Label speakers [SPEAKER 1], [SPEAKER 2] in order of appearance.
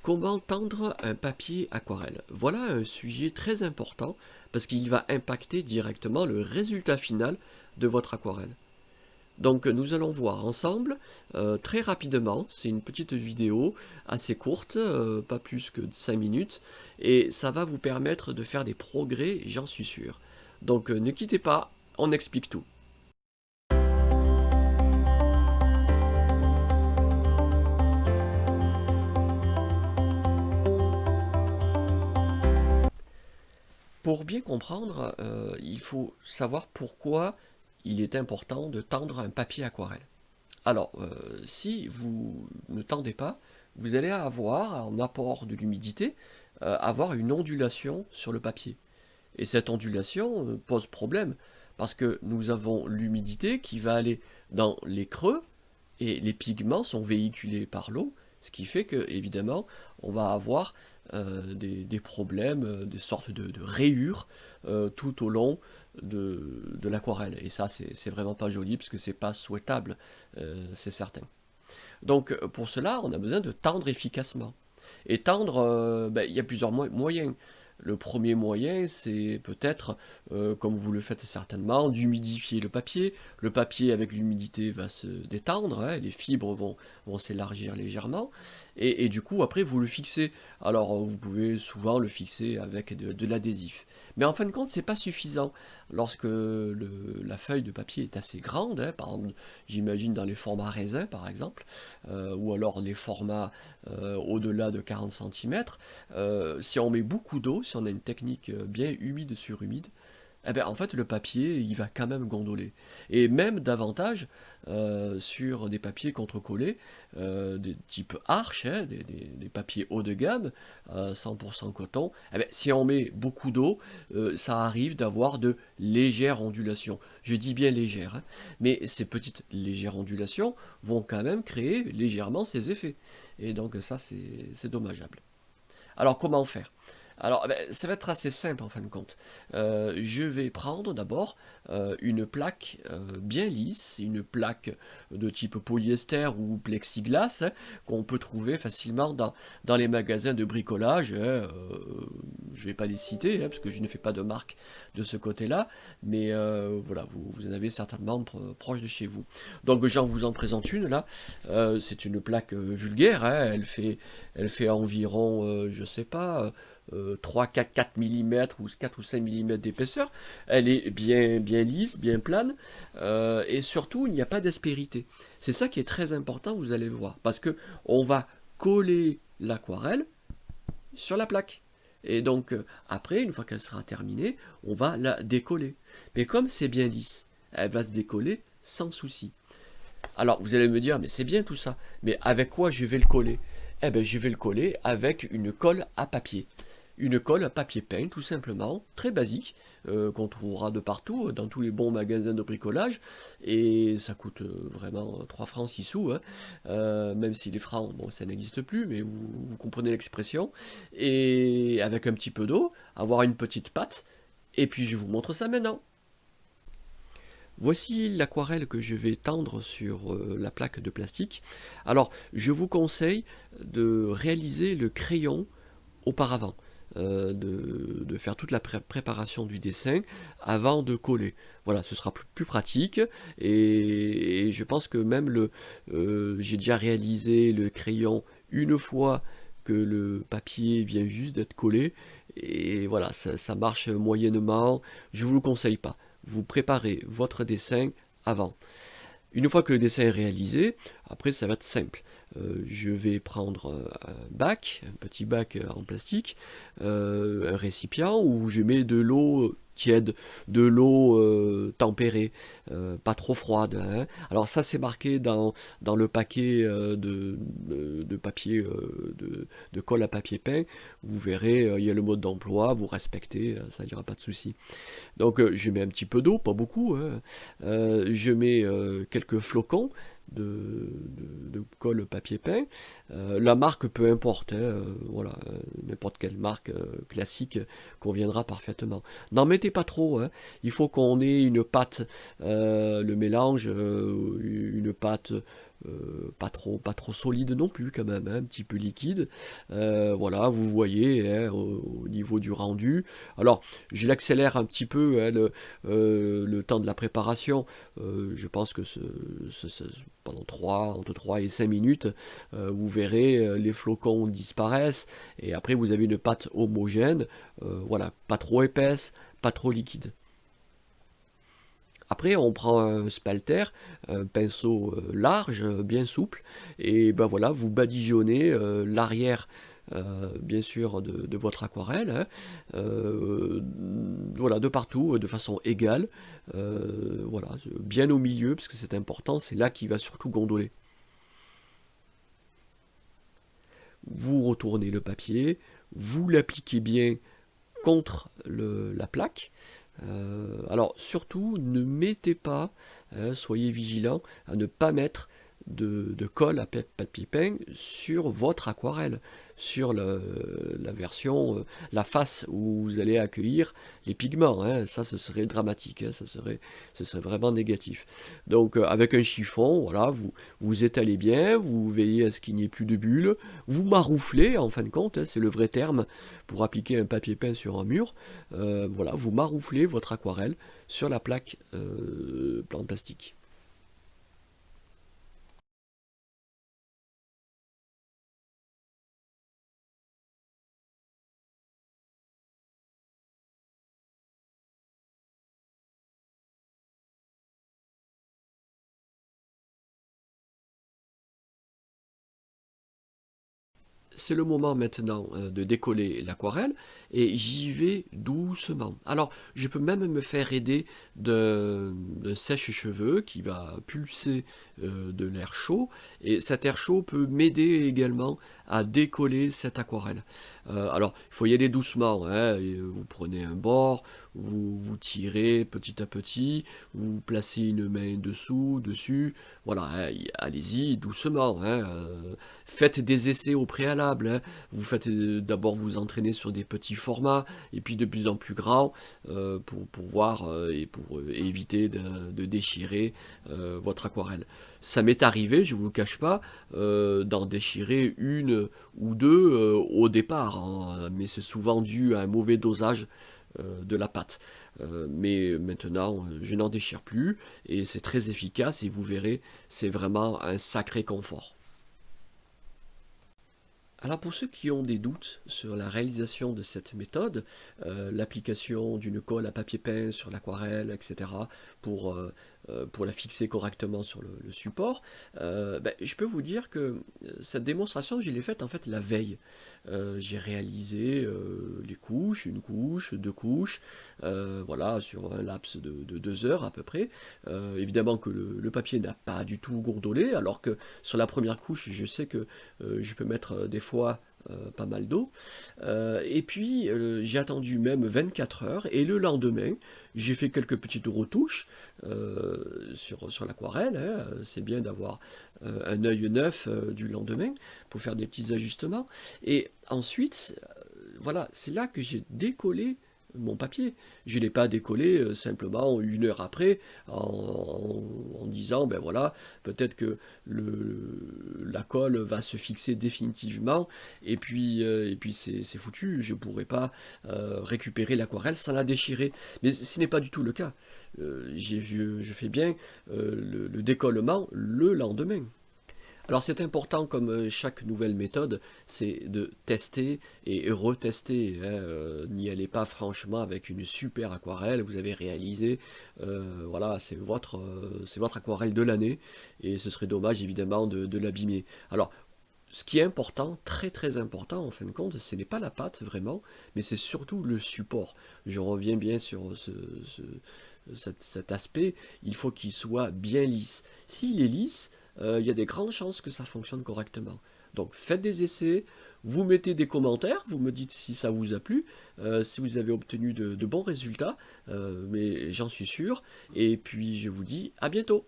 [SPEAKER 1] Comment tendre un papier aquarelle? Voilà un sujet très important parce qu'il va impacter directement le résultat final de votre aquarelle. Donc nous allons voir ensemble très rapidement, c'est une petite vidéo assez courte, pas plus que 5 minutes, et ça va vous permettre de faire des progrès, j'en suis sûr. Donc ne quittez pas, on explique tout. Pour bien comprendre, il faut savoir pourquoi il est important de tendre un papier aquarelle. Alors, si vous ne tendez pas, vous allez avoir, en apport de l'humidité, avoir une ondulation sur le papier. Et cette ondulation pose problème, parce que nous avons l'humidité qui va aller dans les creux, et les pigments sont véhiculés par l'eau, ce qui fait que, évidemment, on va avoir des problèmes, des sortes de rayures tout au long de l'aquarelle. Et ça, c'est vraiment pas joli, parce que c'est pas souhaitable, c'est certain. Donc, pour cela, on a besoin de tendre efficacement. Et tendre, il y a plusieurs moyens. Le premier moyen, c'est peut-être, comme vous le faites certainement, d'humidifier le papier. Le papier, avec l'humidité, va se détendre, hein, les fibres vont s'élargir légèrement, et du coup, après, vous le fixez. Alors, vous pouvez souvent le fixer avec de l'adhésif. Mais en fin de compte, c'est pas suffisant. Lorsque la feuille de papier est assez grande, hein, par exemple, j'imagine dans les formats raisin, par exemple, ou alors les formats au-delà de 40 cm, si on met beaucoup d'eau, si on a une technique bien humide sur humide, eh bien, en fait, le papier, il va quand même gondoler. Et même davantage sur des papiers contrecollés, des type arche, hein, des papiers haut de gamme, 100% coton, eh bien, si on met beaucoup d'eau, ça arrive d'avoir de légères ondulations. Je dis bien légères, hein, mais ces petites légères ondulations vont quand même créer légèrement ces effets. Et donc ça, c'est dommageable. Alors comment faire? Alors, ça va être assez simple en fin de compte. Je vais prendre d'abord une plaque bien lisse, une plaque de type polyester ou plexiglas, hein, qu'on peut trouver facilement dans les magasins de bricolage, hein, je ne vais pas les citer, hein, parce que je ne fais pas de marque de ce côté-là, mais voilà, vous en avez certainement proche de chez vous. Donc j'en vous en présente une là. C'est une plaque vulgaire, hein, elle fait environ, je sais pas, 3, 4 mm ou 4 ou 5 mm d'épaisseur. Elle est bien lisse, bien plane, et surtout il n'y a pas d'aspérité. C'est ça qui est très important, vous allez voir, parce que on va coller l'aquarelle sur la plaque. Et donc après, une fois qu'elle sera terminée, on va la décoller. Mais comme c'est bien lisse, elle va se décoller sans souci. Alors vous allez me dire, mais c'est bien tout ça, mais avec quoi je vais le coller? Eh bien je vais le coller avec une colle à papier. Une colle à papier peint, tout simplement, très basique, qu'on trouvera de partout, dans tous les bons magasins de bricolage, et ça coûte vraiment 3 francs 6 sous, hein, même si les francs, bon, ça n'existe plus, mais vous comprenez l'expression, et avec un petit peu d'eau, avoir une petite pâte, et puis je vous montre ça maintenant. Voici l'aquarelle que je vais tendre sur la plaque de plastique. Alors, je vous conseille de réaliser le crayon auparavant, de faire toute la préparation du dessin avant de coller. Voilà, ce sera plus pratique, et je pense que même j'ai déjà réalisé le crayon une fois que le papier vient juste d'être collé, et voilà, ça marche moyennement, je ne vous le conseille pas. Vous préparez votre dessin avant. Une fois que le dessin est réalisé, après ça va être simple. Je vais prendre un bac, un petit bac en plastique, un récipient où je mets de l'eau tiède, de l'eau tempérée, pas trop froide, hein. Alors ça c'est marqué dans le paquet de papier, de colle à papier peint. Vous verrez, il y a le mode d'emploi, vous respectez, ça ira pas de souci. Donc je mets un petit peu d'eau, pas beaucoup, hein. Je mets quelques flocons de colle papier peint. La marque, peu importe, hein, voilà, n'importe quelle marque classique conviendra parfaitement. N'en mettez pas trop, hein. Il faut qu'on ait une pâte, le mélange, une pâte pas trop solide non plus quand même, hein, un petit peu liquide. Voilà, vous voyez, hein, au niveau du rendu. Alors, je l'accélère un petit peu, hein, le temps de la préparation. Je pense que pendant entre 3 et 5 minutes, vous verrez, les flocons disparaissent, et après vous avez une pâte homogène, voilà, pas trop épaisse, pas trop liquide. Après, on prend un spalter, un pinceau large, bien souple, et ben voilà, vous badigeonnez l'arrière, bien sûr, de votre aquarelle, hein, voilà, de partout, de façon égale, voilà, bien au milieu, parce que c'est important, c'est là qu'il va surtout gondoler. Vous retournez le papier, vous l'appliquez bien contre la plaque. Alors surtout, ne mettez pas, hein, soyez vigilant à ne pas mettre de colle à papier peint sur votre aquarelle, sur la version, la face où vous allez accueillir les pigments, hein. Ça, ce serait dramatique, hein, ce serait vraiment négatif. Donc avec un chiffon, voilà, vous étalez bien, vous veillez à ce qu'il n'y ait plus de bulles, vous marouflez en fin de compte, hein, c'est le vrai terme pour appliquer un papier peint sur un mur. Voilà, vous marouflez votre aquarelle sur la plaque en plastique. C'est le moment maintenant de décoller l'aquarelle, et j'y vais doucement. Alors, je peux même me faire aider de sèche-cheveux qui va pulser de l'air chaud, et cet air chaud peut m'aider également à décoller cette aquarelle. Alors, il faut y aller doucement, hein, et vous prenez un bord, vous tirez petit à petit, vous placez une main dessous, dessus, voilà, hein, allez-y doucement, hein, faites des essais au préalable, hein. Vous faites d'abord vous entraîner sur des petits formats, et puis de plus en plus grands, pour voir et pour éviter de déchirer votre aquarelle. Ça m'est arrivé, je ne vous le cache pas, d'en déchirer une ou deux au départ, hein, mais c'est souvent dû à un mauvais dosage de la pâte. Mais maintenant, je n'en déchire plus, et c'est très efficace, et vous verrez, c'est vraiment un sacré confort. Alors pour ceux qui ont des doutes sur la réalisation de cette méthode, l'application d'une colle à papier peint sur l'aquarelle, etc., pour la fixer correctement sur le support, ben, je peux vous dire que cette démonstration, je l'ai faite en fait la veille. J'ai réalisé les couches, une couche, deux couches, voilà, sur un laps de 2 heures à peu près. Évidemment que le papier n'a pas du tout gondolé, alors que sur la première couche, je sais que je peux mettre des fois pas mal d'eau. Et puis j'ai attendu même 24 heures, et le lendemain, j'ai fait quelques petites retouches sur l'aquarelle, hein. C'est bien d'avoir un œil neuf du lendemain pour faire des petits ajustements. Et ensuite, voilà, c'est là que j'ai décollé mon papier. Je ne l'ai pas décollé simplement 1 heure après en disant, ben voilà, peut-être que la colle va se fixer définitivement, et puis c'est foutu, je ne pourrai pas récupérer l'aquarelle sans la déchirer. Mais ce n'est pas du tout le cas. Je fais bien le décollement le lendemain. Alors c'est important, comme chaque nouvelle méthode, c'est de tester et retester, hein. N'y allez pas franchement avec une super aquarelle, vous avez réalisé, voilà, c'est votre aquarelle de l'année, et ce serait dommage évidemment de l'abîmer. Alors, ce qui est important, très très important en fin de compte, ce n'est pas la pâte vraiment, mais c'est surtout le support. Je reviens bien sur cet aspect, il faut qu'il soit bien lisse. S'il est lisse, il y a des grandes chances que ça fonctionne correctement. Donc faites des essais, vous mettez des commentaires, vous me dites si ça vous a plu, si vous avez obtenu de bons résultats, mais j'en suis sûr. Et puis je vous dis à bientôt.